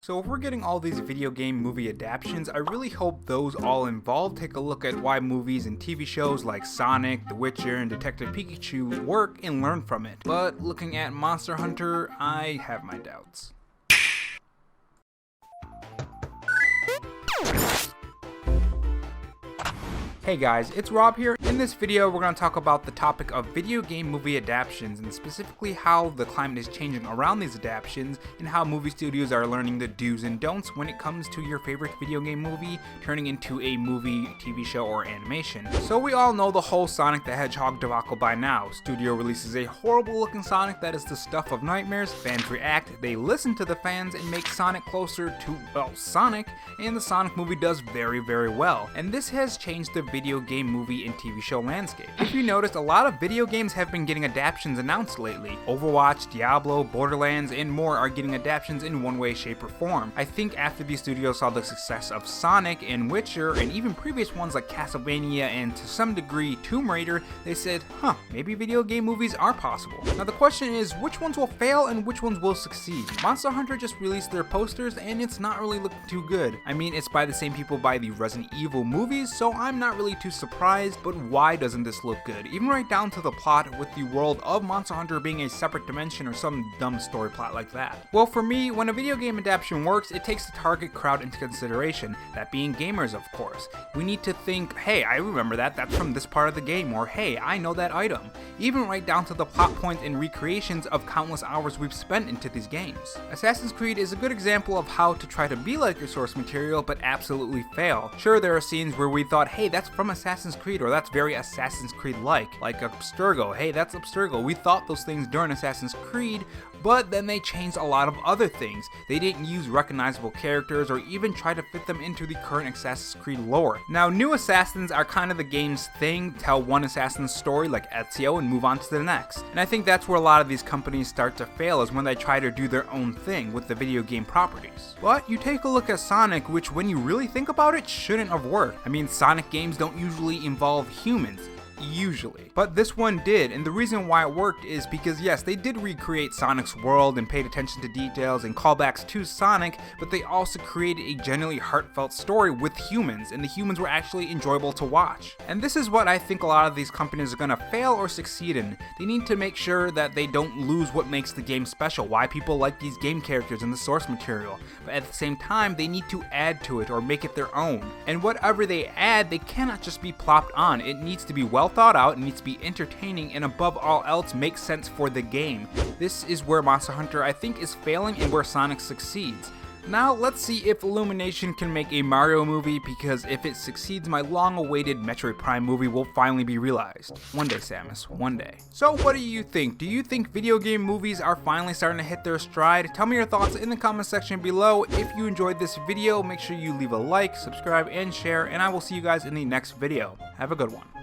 So if we're getting all these video game movie adaptions, I really hope those all involved take a look at why movies and TV shows like Sonic, The Witcher, and Detective Pikachu work and learn from it. But looking at Monster Hunter, I have my doubts. Hey guys, it's Rob here. In this video, we're going to talk about the topic of video game movie adaptions and specifically how the climate is changing around these adaptions and how movie studios are learning the do's and don'ts when it comes to your favorite video game movie turning into a movie, TV show, or animation. So we all know the whole Sonic the Hedgehog debacle by now. Studio releases a horrible looking Sonic that is the stuff of nightmares, fans react, they listen to the fans and make Sonic closer to, well, Sonic, and the Sonic movie does very, very well. And this has changed the video game movie and TV show landscape. If you noticed, a lot of video games have been getting adaptions announced lately. Overwatch, Diablo, Borderlands, and more are getting adaptions in one way, shape, or form. I think after these studios saw the success of Sonic and Witcher, and even previous ones like Castlevania and to some degree Tomb Raider, they said, maybe video game movies are possible. Now the question is, which ones will fail and which ones will succeed? Monster Hunter just released their posters and it's not really looking too good. I mean, it's by the same people by the Resident Evil movies, so I'm not really too surprised, but why doesn't this look good? Even right down to the plot, with the world of Monster Hunter being a separate dimension or some dumb story plot like that. Well, for me, when a video game adaptation works, it takes the target crowd into consideration, that being gamers, of course. We need to think, hey, I remember that's from this part of the game, or hey, I know that item. Even right down to the plot points and recreations of countless hours we've spent into these games. Assassin's Creed is a good example of how to try to be like your source material, but absolutely fail. Sure, there are scenes where we thought, hey, that's from Assassin's Creed, or that's very Assassin's Creed-like Abstergo. Hey, that's Abstergo. We thought those things during Assassin's Creed, but then they changed a lot of other things. They didn't use recognizable characters or even try to fit them into the current Assassin's Creed lore. Now, new assassins are kind of the game's thing, tell one assassin's story like Ezio and move on to the next. And I think that's where a lot of these companies start to fail, is when they try to do their own thing with the video game properties. But you take a look at Sonic, which when you really think about it, shouldn't have worked. I mean, Sonic games don't usually involve humans. Usually. But this one did, and the reason why it worked is because yes, they did recreate Sonic's world and paid attention to details and callbacks to Sonic, but they also created a genuinely heartfelt story with humans, and the humans were actually enjoyable to watch. And this is what I think a lot of these companies are gonna fail or succeed in. They need to make sure that they don't lose what makes the game special, why people like these game characters in the source material, but at the same time, they need to add to it or make it their own. And whatever they add, they cannot just be plopped on. It needs to be well thought out, it needs to be entertaining, and above all else make sense for the game. This is where Monster Hunter I think is failing and where Sonic succeeds. Now let's see if Illumination can make a Mario movie, because if it succeeds, my long-awaited Metroid Prime movie will finally be realized. One day, Samus, one day. So what do you think? Do you think video game movies are finally starting to hit their stride? Tell me your thoughts in the comment section below. If you enjoyed this video, make sure you leave a like, subscribe, and share, and I will see you guys in the next video. Have a good one.